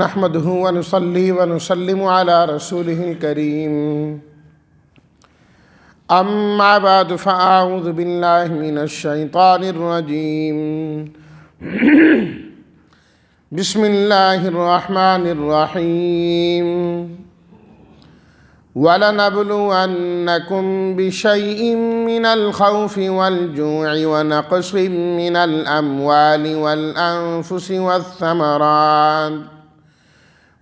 نحمده ونصلي ونسلم على رسوله الكريم أما بعد فأعوذ بالله من الشيطان الرجيم بسم الله الرحمن الرحيم وَلَنَبْلُوَنَّكُمْ بِشَيْءٍ مِّنَ الْخَوْفِ وَالْجُوعِ وَنَقْصٍ مِّنَ الْأَمْوَالِ وَالْأَنفُسِ وَالثَّمَرَاتِ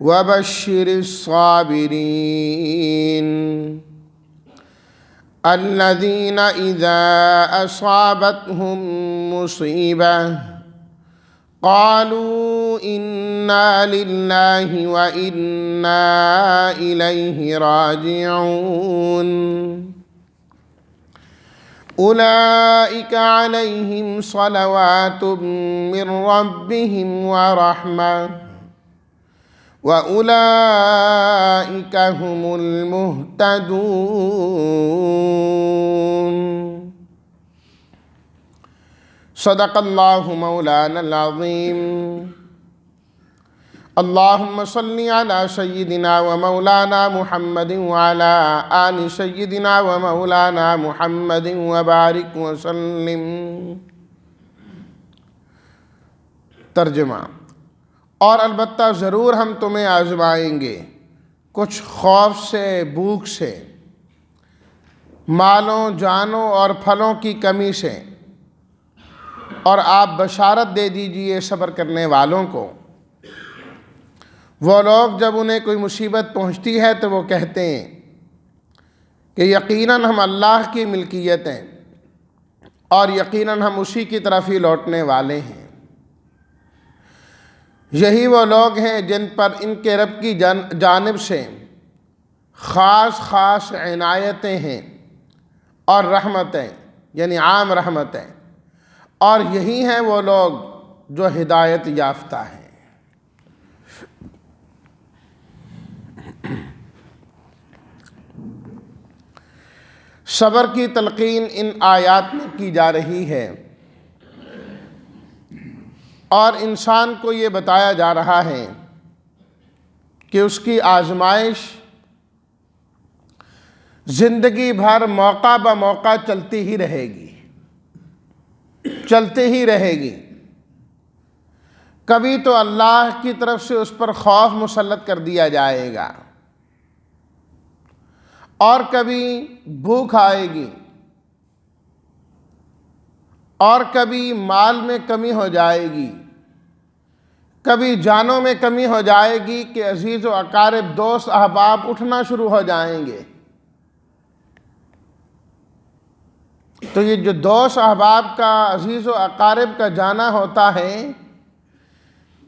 وَبَشِّرِ الصَّابِرِينَ الَّذِينَ إِذَا أَصَابَتْهُم مُّصِيبَةٌ قالوا إنا لله وإنا إليه راجعون أولئك عليهم صلوات من ربهم ورحمة وأولئك هم المهتدون صدق اللہ مولانا العظیم اللہم صلی علی سیدنا و مولانا محمد وعلی آل سیدنا و مولانا محمد وبارک وسلم۔ ترجمہ: اور البتہ ضرور ہم تمہیں آزمائیں گے، کچھ خوف سے، بھوک سے، مالوں، جانوں اور پھلوں کی کمی سے، اور آپ بشارت دے دیجئے صبر کرنے والوں کو۔ وہ لوگ جب انہیں کوئی مصیبت پہنچتی ہے تو وہ کہتے ہیں کہ یقیناً ہم اللہ کی ملکیت ہیں اور یقیناً ہم اسی کی طرف ہی لوٹنے والے ہیں۔ یہی وہ لوگ ہیں جن پر ان کے رب کی جانب سے خاص عنایتیں ہیں اور رحمتیں، یعنی عام رحمتیں، اور یہی ہیں وہ لوگ جو ہدایت یافتہ ہیں۔ صبر کی تلقین ان آیات میں کی جا رہی ہے اور انسان کو یہ بتایا جا رہا ہے کہ اس کی آزمائش زندگی بھر موقع بہ موقع چلتی ہی رہے گی، کبھی تو اللہ کی طرف سے اس پر خوف مسلط کر دیا جائے گا، اور کبھی بھوک آئے گی، اور کبھی مال میں کمی ہو جائے گی، کبھی جانوں میں کمی ہو جائے گی کہ عزیز و اقارب، دوست احباب اٹھنا شروع ہو جائیں گے۔ تو یہ جو دوست احباب کا، عزیز و اقارب کا جانا ہوتا ہے،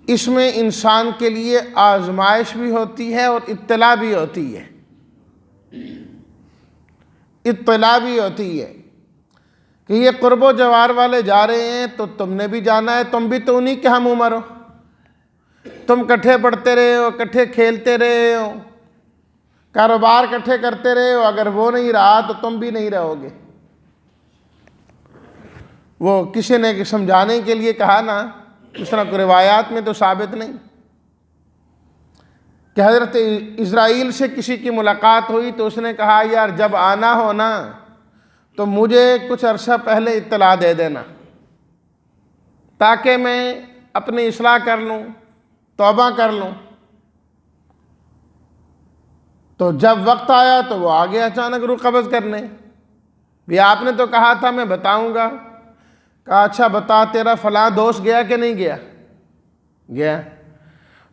اس میں انسان کے لیے آزمائش بھی ہوتی ہے اور اطلاع بھی ہوتی ہے۔ کہ یہ قرب و جوار والے جا رہے ہیں تو تم نے بھی جانا ہے، تم بھی تو انہی کے ہم عمر ہو، تم کٹھے پڑھتے رہے ہو، کٹھے کھیلتے رہے ہو، کاروبار کٹھے کرتے رہے ہو، اگر وہ نہیں رہا تو تم بھی نہیں رہو گے۔ وہ کسی نے سمجھانے کے لیے کہا نا، اس طرح کو روایات میں تو ثابت نہیں، کہ حضرت اسرائیل سے کسی کی ملاقات ہوئی تو اس نے کہا یار جب آنا ہو نا تو مجھے کچھ عرصہ پہلے اطلاع دے دینا تاکہ میں اپنی اصلاح کر لوں، توبہ کر لوں۔ تو جب وقت آیا تو وہ آگے اچانک روح قبض کرنے، بھی آپ نے تو کہا تھا میں بتاؤں گا۔ کہا اچھا بتا، تیرا فلاں دوست گیا کہ نہیں گیا؟ گیا۔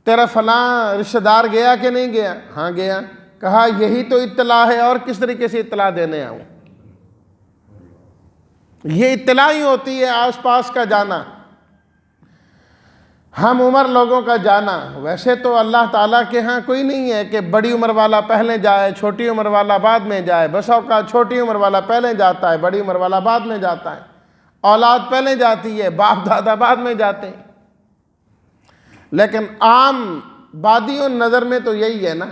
تیرا فلاں رشتہ دار گیا کہ نہیں گیا؟ ہاں گیا۔ کہا یہی تو اطلاع ہے، اور کس طریقے سے اطلاع دینے آؤں؟ یہ اطلاع ہی ہوتی ہے، آس پاس کا جانا، ہم عمر لوگوں کا جانا۔ ویسے تو اللہ تعالیٰ کے ہاں کوئی نہیں ہے کہ بڑی عمر والا پہلے جائے، چھوٹی عمر والا بعد میں جائے۔ بس اوقات چھوٹی عمر والا پہلے جاتا ہے، بڑی عمر والا بعد میں جاتا ہے، اولاد پہلے جاتی ہے، باپ دادا بعد میں جاتے ہیں۔ لیکن عام بادی نظر میں تو یہی ہے نا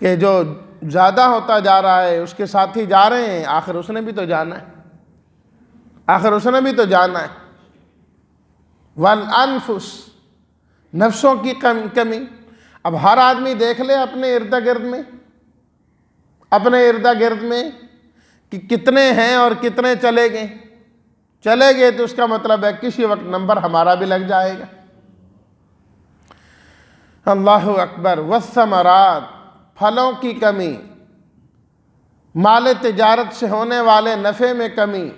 کہ جو زیادہ ہوتا جا رہا ہے اس کے ساتھی جا رہے ہیں، آخر اس نے بھی تو جانا ہے، آخر اس نے بھی تو جانا ہے۔ والانفس، نفسوں کی کمی. اب ہر آدمی دیکھ لے اپنے ارد گرد میں کہ کتنے ہیں اور کتنے چلے گئے تو اس کا مطلب ہے کسی وقت نمبر ہمارا بھی لگ جائے گا. اللہ اکبر. والثمرات، پھلوں کی کمی، مال تجارت سے ہونے والے نفع میں کمی،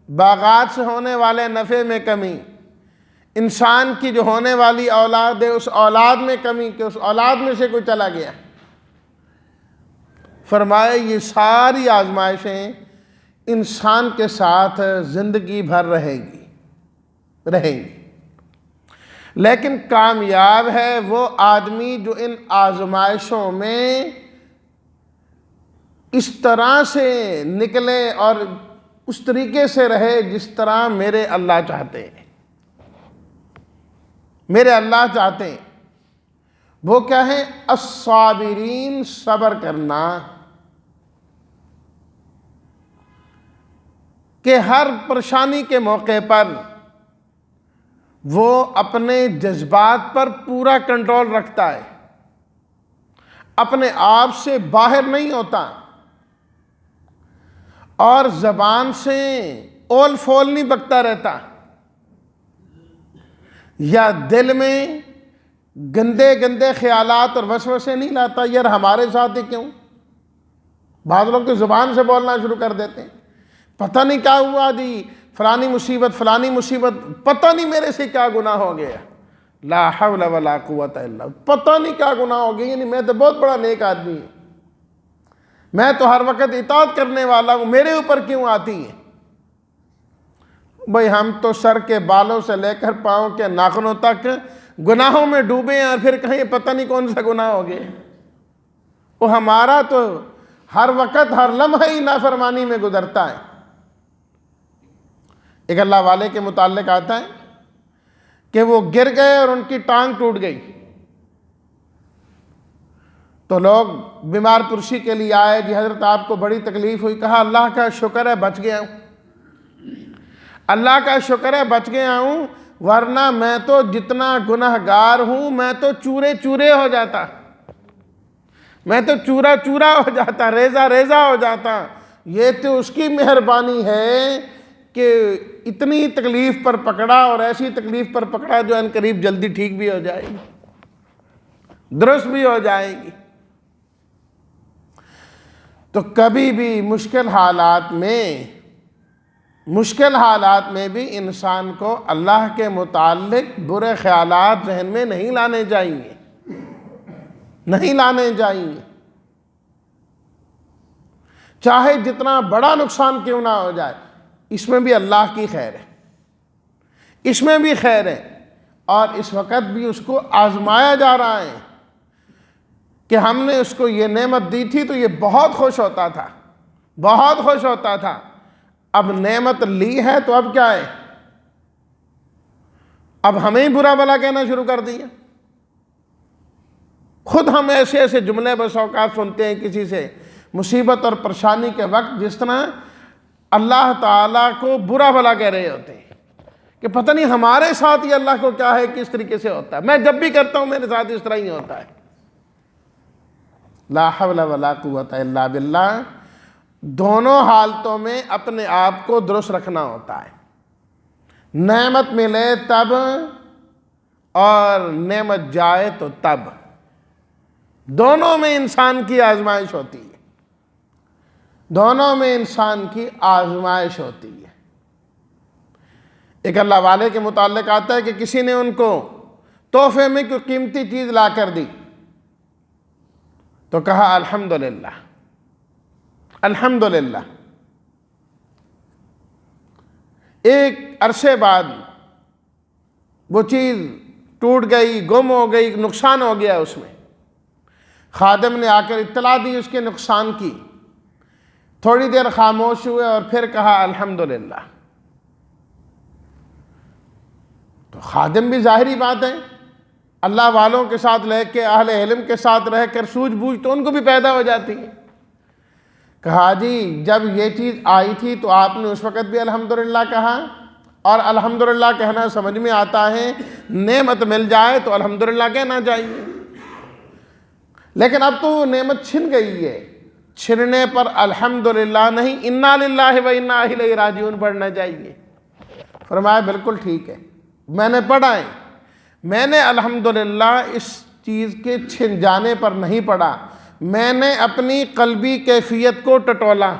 باغات سے ہونے والے نفع میں کمی، انسان کی جو ہونے والی اولاد ہے اس اولاد میں کمی کہ اس اولاد میں سے کوئی چلا گیا. فرمائے یہ ساری آزمائشیں انسان کے ساتھ زندگی بھر رہیں گی، لیکن کامیاب ہے وہ آدمی جو ان آزمائشوں میں اس طرح سے نکلے اور اس طریقے سے رہے جس طرح میرے اللہ چاہتے ہیں. وہ کیا ہے؟ الصابرین، صبر کرنا، کہ ہر پریشانی کے موقع پر وہ اپنے جذبات پر پورا کنٹرول رکھتا ہے، اپنے آپ سے باہر نہیں ہوتا اور زبان سے اول فول نہیں بکتا رہتا یا دل میں گندے خیالات اور وسوسے نہیں لاتا. یار ہمارے ساتھ ہی کیوں؟ بعض لوگ تو زبان سے بولنا شروع کر دیتے ہیں، پتہ نہیں کیا ہوا جی، فلانی مصیبت، پتہ نہیں میرے سے کیا گناہ ہو گیا. لا حول ولا قوت الا باللہ. پتہ نہیں کیا گناہ ہو گیا، یعنی میں تو بہت بڑا نیک آدمی ہوں، میں تو ہر وقت اطاعت کرنے والا ہوں، میرے اوپر کیوں آتی ہیں؟ بھئی ہم تو سر کے بالوں سے لے کر پاؤں کے ناخنوں تک گناہوں میں ڈوبے ہیں اور پھر کہیں پتہ نہیں کون سا گناہ ہو گیا. وہ ہمارا تو ہر وقت ہر لمحہ ہی نافرمانی میں گزرتا ہے. ایک اللہ والے کے متعلق آتا ہے کہ وہ گر گئے اور ان کی ٹانگ ٹوٹ گئی، تو لوگ بیمار پرسی کے لیے آئے. جی حضرت آپ کو بڑی تکلیف ہوئی. کہا اللہ کا شکر ہے بچ گیا ہوں، اللہ کا شکر ہے بچ گیا ہوں، ورنہ میں تو جتنا گنہگار ہوں میں تو چورے ہو جاتا، میں تو چورا ہو جاتا، ریزہ ہو جاتا. یہ تو اس کی مہربانی ہے کہ اتنی تکلیف پر پکڑا اور ایسی تکلیف پر پکڑا جو ان قریب جلدی ٹھیک بھی ہو جائے گی، درست بھی ہو جائے گی. تو کبھی بھی مشکل حالات میں بھی انسان کو اللہ کے متعلق برے خیالات ذہن میں نہیں لانے چاہیے، چاہے جتنا بڑا نقصان کیوں نہ ہو جائے. اس میں بھی اللہ کی خیر ہے، اور اس وقت بھی اس کو آزمایا جا رہا ہے کہ ہم نے اس کو یہ نعمت دی تھی تو یہ بہت خوش ہوتا تھا، اب نعمت لی ہے تو اب کیا ہے؟ اب ہمیں ہی برا بھلا کہنا شروع کر دیا. خود ہم ایسے جملے بس اوقات سنتے ہیں کسی سے مصیبت اور پریشانی کے وقت، جس طرح اللہ تعالیٰ کو برا بھلا کہہ رہے ہوتے ہیں کہ پتہ نہیں ہمارے ساتھ یہ اللہ کو کیا ہے، کس طریقے سے ہوتا ہے، میں جب بھی کرتا ہوں میرے ساتھ اس طرح ہی ہوتا ہے. لا حول ولا قوت الا باللہ. دونوں حالتوں میں اپنے آپ کو درست رکھنا ہوتا ہے، نعمت ملے تب اور نعمت جائے تو تب. دونوں میں انسان کی آزمائش ہوتی ہے، ایک اللہ والے کے متعلق آتا ہے کہ کسی نے ان کو تحفے میں کوئی قیمتی چیز لا کر دی تو کہا الحمدللہ. ایک عرصے بعد وہ چیز ٹوٹ گئی، گم ہو گئی، نقصان ہو گیا اس میں. خادم نے آ کر اطلاع دی اس کے نقصان کی، تھوڑی دیر خاموش ہوئے اور پھر کہا الحمدللہ. تو خادم بھی ظاہری بات ہے اللہ والوں کے ساتھ رہ کے، اہل علم کے ساتھ رہ کر سوجھ بوجھ تو ان کو بھی پیدا ہو جاتی ہے. کہا جی جب یہ چیز آئی تھی تو آپ نے اس وقت بھی الحمدللہ کہا اور الحمدللہ کہنا سمجھ میں آتا ہے، نعمت مل جائے تو الحمدللہ کہنا چاہیے، لیکن اب تو وہ نعمت چھن گئی ہے، چھننے پر الحمدللہ نہیں انا للہ و انا الیہ راجعون پڑھنا چاہیے۔ فرمایا بالکل ٹھیک ہے، میں نے پڑھا ہے، میں نے الحمدللہ اس چیز کے چھن جانے پر نہیں پڑھا، میں نے اپنی قلبی کیفیت کو ٹٹولا،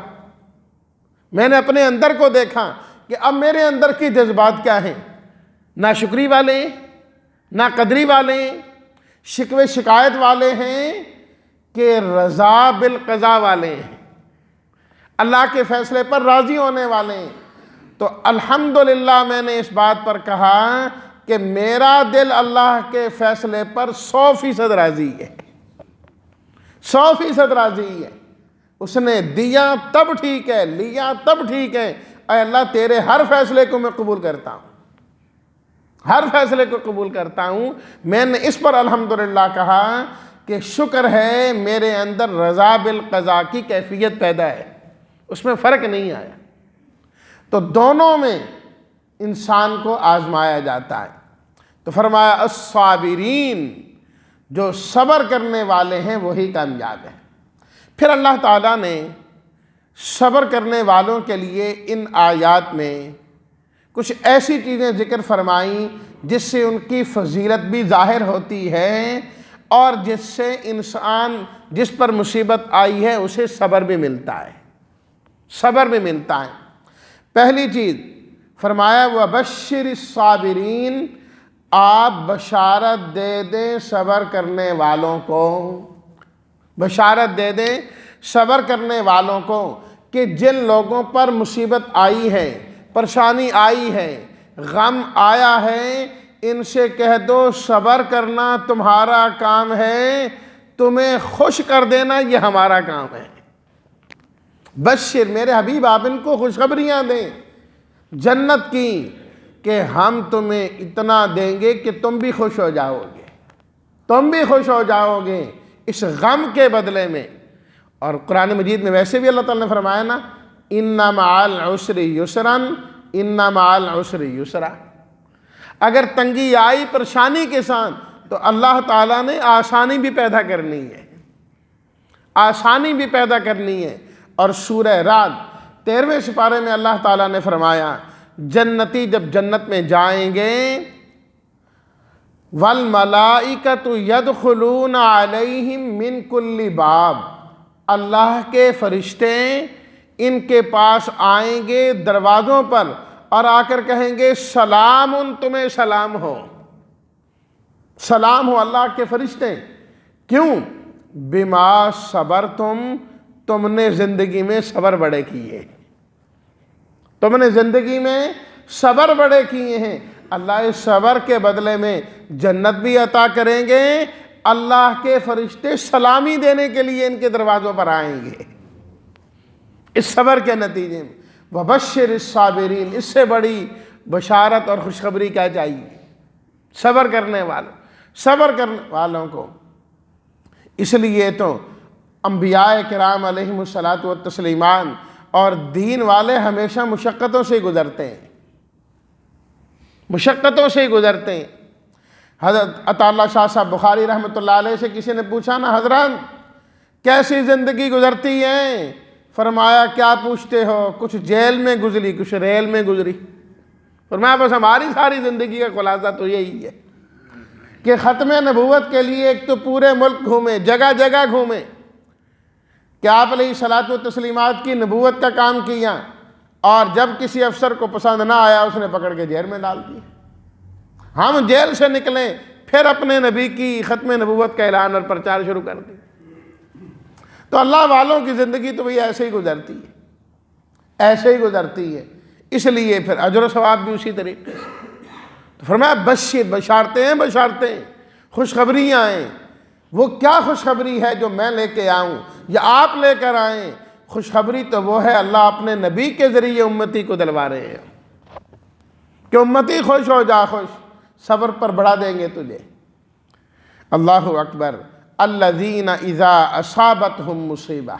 میں نے اپنے اندر کو دیکھا کہ اب میرے اندر کی جذبات کیا ہیں، نہ شکری والے ہیں، نہ قدری والے ہیں، شکوے شکایت والے ہیں کہ رضا بالقضاء والے ہیں، اللہ کے فیصلے پر راضی ہونے والے ہیں۔ تو الحمدللہ میں نے اس بات پر کہا کہ میرا دل اللہ کے فیصلے پر 100% راضی ہے، 100% راضی ہے۔ اس نے دیا تب ٹھیک ہے، لیا تب ٹھیک ہے، اے اللہ تیرے ہر فیصلے کو میں قبول کرتا ہوں، ہر فیصلے کو قبول کرتا ہوں۔ میں نے اس پر الحمدللہ کہا کہ شکر ہے میرے اندر رضا بالقضاء کی کیفیت پیدا ہے، اس میں فرق نہیں آیا۔ تو دونوں میں انسان کو آزمایا جاتا ہے۔ تو فرمایا الصابرین، جو صبر کرنے والے ہیں وہی کامیاب ہیں۔ پھر اللہ تعالیٰ نے صبر کرنے والوں کے لیے ان آیات میں کچھ ایسی چیزیں ذکر فرمائیں جس سے ان کی فضیلت بھی ظاہر ہوتی ہے اور جس سے انسان جس پر مصیبت آئی ہے اسے صبر بھی ملتا ہے، صبر بھی ملتا ہے۔ پہلی چیز فرمایا وَبَشِّرِ الصَّابِرِينَ، آپ بشارت دے دیں صبر کرنے والوں کو، بشارت دے دیں صبر کرنے والوں کو کہ جن لوگوں پر مصیبت آئی ہے، پریشانی آئی ہے، غم آیا ہے، ان سے کہہ دو صبر کرنا تمہارا کام ہے، تمہیں خوش کر دینا یہ ہمارا کام ہے۔ بشر، میرے حبیب آپ ان کو خوشخبریاں دیں جنت کی کہ ہم تمہیں اتنا دیں گے کہ تم بھی خوش ہو جاؤ گے، تم بھی خوش ہو جاؤ گے اس غم کے بدلے میں۔ اور قرآن مجید میں ویسے بھی اللہ تعالیٰ نے فرمایا نا اِنَّ مَعَ الْعُسْرِ يُسْرًا اِنَّ مَعَ الْعُسْرِ يُسْرًا، اگر تنگی آئی پریشانی کے ساتھ تو اللہ تعالیٰ نے آسانی بھی پیدا کرنی ہے، آسانی بھی پیدا کرنی ہے۔ اور سورہ رعد 13ویں سپارے میں اللہ تعالیٰ نے فرمایا جنتی جب جنت میں جائیں گے وَالْمَلَائِكَةُ يَدْخُلُونَ عَلَيْهِمْ مِنْ كُلِّ باب، اللہ کے فرشتے ان کے پاس آئیں گے دروازوں پر اور آ کر کہیں گے سلام، تمہیں سلام ہو، سلام ہو اللہ کے فرشتے۔ کیوں؟ بما صبرتم، تم نے زندگی میں صبر بڑے کیے، تم نے زندگی میں صبر بڑے کیے ہیں۔ اللہ اس صبر کے بدلے میں جنت بھی عطا کریں گے، اللہ کے فرشتے سلامی دینے کے لیے ان کے دروازوں پر آئیں گے اس صبر کے نتیجے میں۔ وَبَشِّرِ الصَّابِرِينَ، اس سے بڑی بشارت اور خوشخبری کیا چاہیے صبر کرنے والوں، صبر کرنے والوں کو۔ اس لیے تو انبیاء کرام علیہم الصلاۃ والتسلیمان اور دین والے ہمیشہ مشقتوں سے گزرتے ہیں، مشقتوں سے گزرتے ہیں۔ حضرت عطا اللہ شاہ صاحب بخاری رحمۃ اللہ علیہ سے کسی نے پوچھا نا حضرت کیسی زندگی گزرتی ہے؟ فرمایا کیا پوچھتے ہو، کچھ جیل میں گزری کچھ ریل میں گزری۔ فرمایا بس ہماری ساری زندگی کا خلاصہ تو یہی ہے کہ ختم نبوت کے لیے ایک تو پورے ملک گھومے، جگہ جگہ گھومے کہ آپ علیہ الصلاۃ والتسلیمات کی نبوت کا کام کیا، اور جب کسی افسر کو پسند نہ آیا اس نے پکڑ کے جیل میں ڈال دیا۔ ہم جیل سے نکلیں پھر اپنے نبی کی ختم نبوت کا اعلان اور پرچار شروع کر دیں۔ تو اللہ والوں کی زندگی تو وہی ایسے ہی گزرتی ہے، ایسے ہی گزرتی ہے، اس لیے پھر اجر و ثواب بھی اسی طریقے سے۔ تو فرمایا بشیر، بشارتیں ہیں، بشارتیں، خوشخبریاں ہیں۔ وہ کیا خوشخبری ہے جو میں لے کے آؤں یا آپ لے کر آئیں؟ خوشخبری تو وہ ہے اللہ اپنے نبی کے ذریعے امتی کو دلوا رہے ہیں کہ امتی خوش ہو جا، خوش، صبر پر بڑھا دیں گے تجھے۔ اللہ اکبر۔ الذین اذا اصابتہم مصیبہ،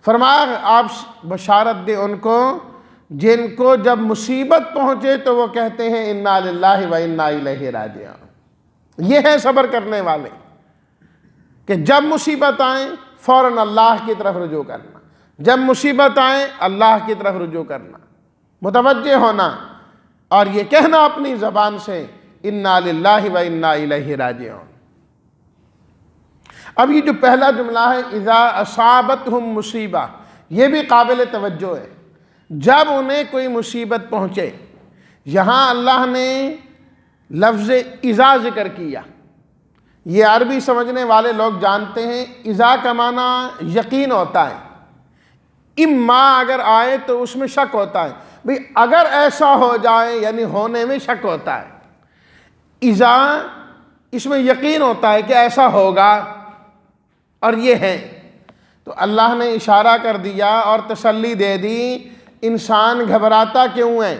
فرمایا آپ بشارت دیں ان کو جن کو جب مصیبت پہنچے تو وہ کہتے ہیں انا للہ و انا الیہ راجعون۔ یہ ہیں صبر کرنے والے کہ جب مصیبت آئیں فوراً اللہ کی طرف رجوع کرنا، جب مصیبت آئیں اللہ کی طرف رجوع کرنا، متوجہ ہونا، اور یہ کہنا اپنی زبان سے انا للہ و انا الیہ راجعون۔ اب یہ جو پہلا جملہ ہے اذا اصابتہم مصیبہ، یہ بھی قابل توجہ ہے۔ جب انہیں کوئی مصیبت پہنچے، یہاں اللہ نے لفظ اذا ذکر کیا۔ یہ عربی سمجھنے والے لوگ جانتے ہیں اذا کا معنی یقین ہوتا ہے، اما اگر آئے تو اس میں شک ہوتا ہے، بھئی اگر ایسا ہو جائے یعنی ہونے میں شک ہوتا ہے۔ اذا اس میں یقین ہوتا ہے کہ ایسا ہوگا اور یہ ہے، تو اللہ نے اشارہ کر دیا اور تسلی دے دی انسان گھبراتا کیوں ہے؟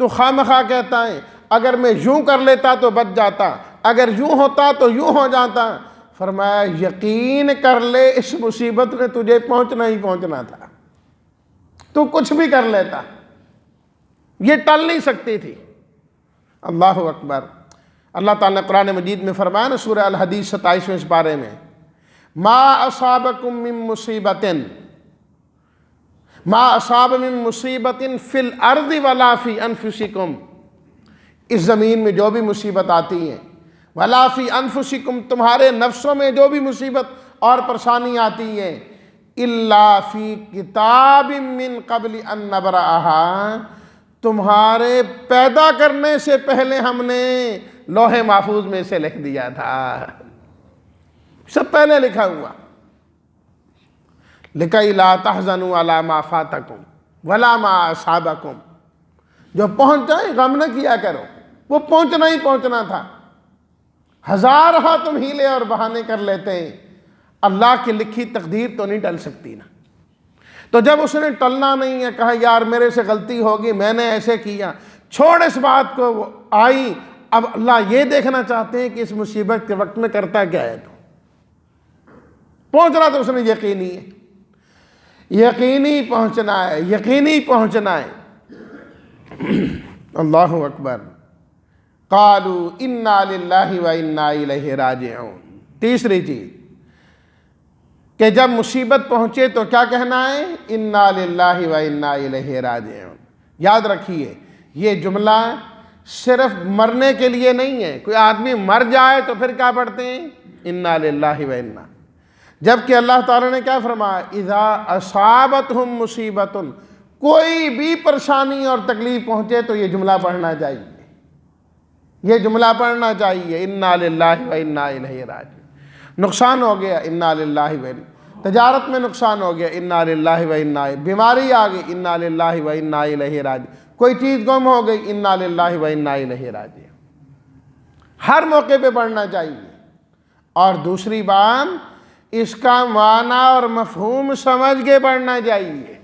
تو خواہ مخواہ کہتا ہے اگر میں یوں کر لیتا تو بچ جاتا، اگر یوں ہوتا تو یوں ہو جاتا۔ فرمایا یقین کر لے اس مصیبت نے تجھے پہنچنا ہی پہنچنا تھا، تو کچھ بھی کر لیتا، یہ ٹل نہیں سکتی تھی۔ اللہ اکبر۔ اللہ تعالیٰ نے قرآن مجید میں فرمایا نا سورہ الحدید 27ویں پارے میں، ما اصابکم من مصیبت ما اصاب من مصیبت فی الارض ولا فی انفسکم، اس زمین میں جو بھی مصیبت آتی ہے، ولا فی انفسکم تمہارے نفسوں میں جو بھی مصیبت اور پریشانی آتی ہے، الا فی کتاب من قبل ان نبرأہا، تمہارے پیدا کرنے سے پہلے ہم نے لوح محفوظ میں سے لکھ دیا تھا، سب پہلے لکھا ہوا۔ لِكَيْ لَا تَحْزَنُوا عَلَى مَا فَاتَكُمْ وَلَا مَا أَصَابَكُمْ، جو پہنچ جائے غم نہ کیا کرو، وہ پہنچنا ہی پہنچنا تھا۔ ہزارہا تم ہیلے اور بہانے کر لیتے ہیں، اللہ کی لکھی تقدیر تو نہیں ٹل سکتی نا۔ تو جب اس نے ٹلنا نہیں ہے، کہا یار میرے سے غلطی ہوگی، میں نے ایسے کیا، چھوڑ اس بات کو، وہ آئی۔ اب اللہ یہ دیکھنا چاہتے ہیں کہ اس مصیبت کے وقت میں کرتا کیا ہے، تو پہنچنا تو اس نے یقینی ہے، یقینی پہنچنا ہے، یقینی پہنچنا ہے۔ اللہ اکبر۔ قالوا انا للہ و انا الیہ راجعون۔ تیسری چیز کہ جب مصیبت پہنچے تو کیا کہنا ہے؟ انا للہ و انا الیہ راجعون۔ یاد رکھیے یہ جملہ صرف مرنے کے لیے نہیں ہے، کوئی آدمی مر جائے تو پھر کیا پڑھتے ہیں؟ انا للہ و انا۔ جبکہ اللہ تعالیٰ نے کیا فرمایا؟ اذا اصابتہم مصیبت، کوئی بھی پریشانی اور تکلیف پہنچے تو یہ جملہ پڑھنا چاہیے، یہ جملہ پڑھنا چاہیے، انا للہ و انا الیہ راجعون۔ نقصان ہو گیا، انا للہ و انا، تجارت میں نقصان ہو گیا، انا للہ و انا، بیماری آ گئی، انا للہ و انا الیہ راجعون، کوئی چیز گم ہو گئی، انا للہ و انا الیہ راجعون۔ ہر موقع پہ پڑھنا چاہیے۔ اور دوسری بات، اس کا معنی اور مفہوم سمجھ کے پڑھنا چاہیے،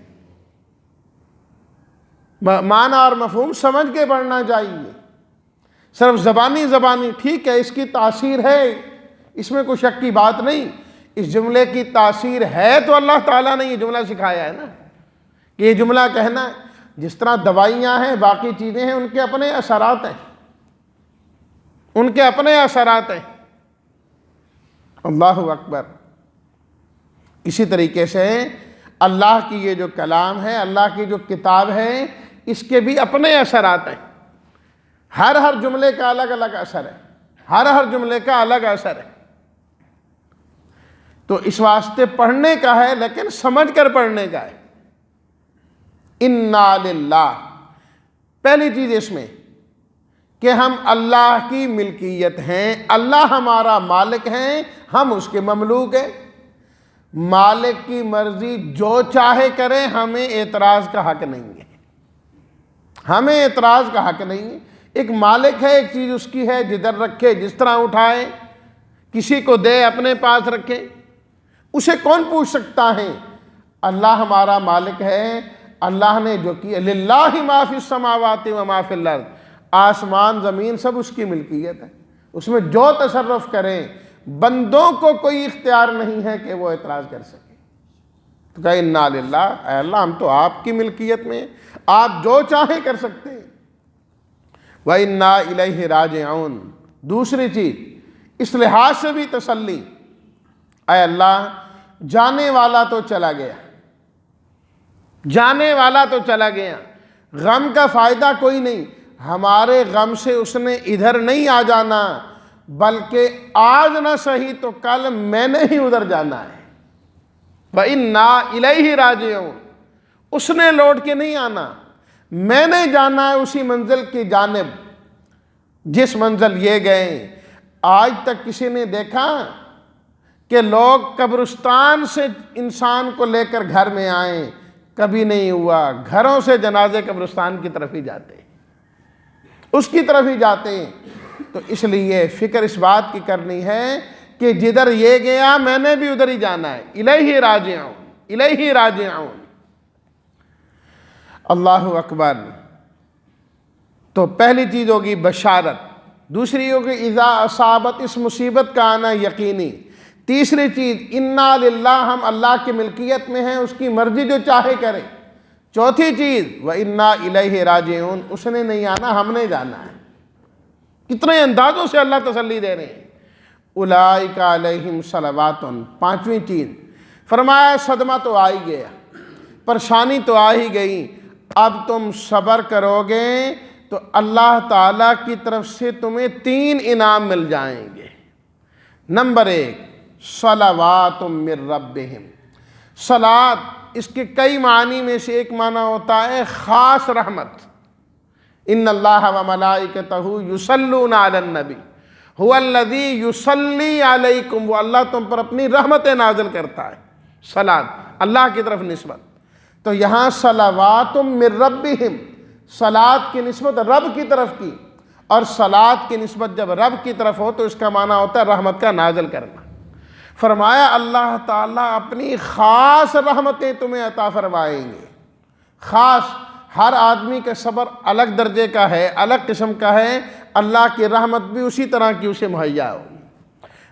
معنی اور مفہوم سمجھ کے پڑھنا چاہیے۔ صرف زبانی ٹھیک ہے، اس کی تاثیر ہے، اس میں کوئی شک کی بات نہیں، اس جملے کی تاثیر ہے تو اللہ تعالیٰ نے یہ جملہ سکھایا ہے نا کہ یہ جملہ کہنا ہے۔ جس طرح دوائیاں ہیں، باقی چیزیں ہیں، ان کے اپنے اثرات ہیں، ان کے اپنے اثرات ہیں۔ اللہ اکبر۔ اسی طریقے سے اللہ کی یہ جو کلام ہے، اللہ کی جو کتاب ہے، اس کے بھی اپنے اثرات ہیں۔ ہر جملے کا الگ الگ اثر ہے، ہر جملے کا الگ اثر ہے۔ تو اس واسطے پڑھنے کا ہے لیکن سمجھ کر پڑھنے کا ہے۔ انا للہ، پہلی چیز اس میں کہ ہم اللہ کی ملکیت ہیں، اللہ ہمارا مالک ہیں، ہم اس کے مملوک ہیں۔ مالک کی مرضی جو چاہے کرے، ہمیں اعتراض کا حق نہیں ہے، ہمیں اعتراض کا حق نہیں ہے۔ ایک مالک ہے، ایک چیز اس کی ہے، جدھر رکھے، جس طرح اٹھائے، کسی کو دے، اپنے پاس رکھے، اسے کون پوچھ سکتا ہے؟ اللہ ہمارا مالک ہے، اللہ نے جو کیا، للہ ما فی السماوات و ما فی الارض، آسمان زمین سب اس کی ملکیت ہے، اس میں جو تصرف کریں، بندوں کو کوئی اختیار نہیں ہے کہ وہ اعتراض کر سکے۔ تو کہا انا للہ، اے اللہ ہم تو آپ کی ملکیت میں ہیں، آپ جو چاہیں کر سکتے ہیں۔ وَإِنَّا إِلَيْهِ رَاجِعُونَ۔ دوسری چیز اس لحاظ سے بھی تسلی، اے اللہ جانے والا تو چلا گیا، جانے والا تو چلا گیا، غم کا فائدہ کوئی نہیں، ہمارے غم سے اس نے ادھر نہیں آ جانا، بلکہ آج نہ صحیح تو کل میں نے ہی ادھر جانا ہے۔ وَإِنَّا إِلَيْهِ رَاجِعُونَ۔ اس نے لوٹ کے نہیں آنا، میں نے جانا ہے اسی منزل کی جانب جس منزل یہ گئے۔ آج تک کسی نے دیکھا کہ لوگ قبرستان سے انسان کو لے کر گھر میں آئیں؟ کبھی نہیں ہوا۔ گھروں سے جنازے قبرستان کی طرف ہی جاتے ہیں، اس کی طرف ہی جاتے ہیں۔ تو اس لیے فکر اس بات کی کرنی ہے کہ جدھر یہ گیا میں نے بھی ادھر ہی جانا ہے۔ الیہ راجعون، الیہ راجعون۔ اللہ اکبر۔ تو پہلی چیز ہوگی بشارت، دوسری ہوگی اذا اصابت، اس مصیبت کا آنا یقینی، تیسری چیز انا للہ، ہم اللہ کی ملکیت میں ہیں، اس کی مرضی جو چاہے کرے، چوتھی چیز وَإِنَّا إِلَيْهِ رَاجِعُونَ، اس نے نہیں آنا، ہم نے جانا ہے۔ کتنے اندازوں سے اللہ تسلی دے رہے ہیں۔ اولئک علیہم صلوات، پانچویں چیز فرمایا صدمہ تو آ ہی گیا، پریشانی تو آ ہی گئی، اب تم صبر کرو گے تو اللہ تعالیٰ کی طرف سے تمہیں 3 انعام مل جائیں گے۔ نمبر 1 صلوات من ربہم۔ صلات اس کے کئی معنی میں سے ایک معنی ہوتا ہے خاص رحمت۔ ان اللہ وملائکتہ یصلون علی النبی هو الذی یصلی علیکم، وہ اللہ تم پر اپنی رحمتیں نازل کرتا ہے۔ صلات اللہ کی طرف نسبت، تو یہاں صلوات من ربہم، صلات کی نسبت رب کی طرف کی، اور صلات کی نسبت جب رب کی طرف ہو تو اس کا معنی ہوتا ہے رحمت کا نازل کرنا۔ فرمایا اللہ تعالیٰ اپنی خاص رحمتیں تمہیں عطا فرمائیں گے۔ خاص، ہر آدمی کا صبر الگ درجے کا ہے، الگ قسم کا ہے، اللہ کی رحمت بھی اسی طرح کی اسے مہیا ہوگی۔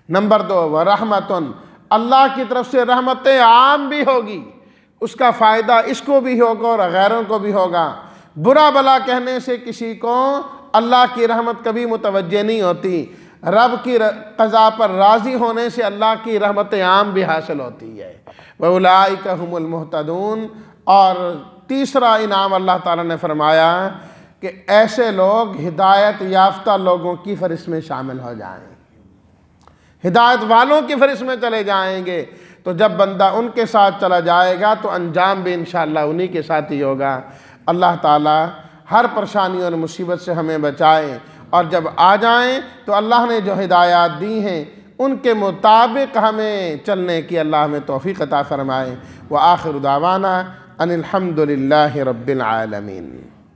نمبر 2 وَرَحْمَةٌ، اللہ کی طرف سے رحمتیں عام بھی ہوگی، اس کا فائدہ اس کو بھی ہوگا اور غیروں کو بھی ہوگا۔ برا بلا کہنے سے کسی کو اللہ کی رحمت کبھی متوجہ نہیں ہوتی، رب کی قضا پر راضی ہونے سے اللہ کی رحمت عام بھی حاصل ہوتی ہے۔ وَأُولَئِكَ هُمُ الْمُهْتَدُونَ۔ اور تیسرا انعام اللہ تعالیٰ نے فرمایا کہ ایسے لوگ ہدایت یافتہ لوگوں کی فہرست میں شامل ہو جائیں، ہدایت والوں کی فہرست میں چلے جائیں گے۔ تو جب بندہ ان کے ساتھ چلا جائے گا تو انجام بھی انشاءاللہ انہی کے ساتھ ہی ہوگا۔ اللہ تعالیٰ ہر پریشانی اور مصیبت سے ہمیں بچائے، اور جب آ جائیں تو اللہ نے جو ہدایات دی ہیں ان کے مطابق ہمیں چلنے کی اللہ ہمیں توفیق عطا فرمائے۔ وآخر دعوانا ان الحمد للہ رب العالمین۔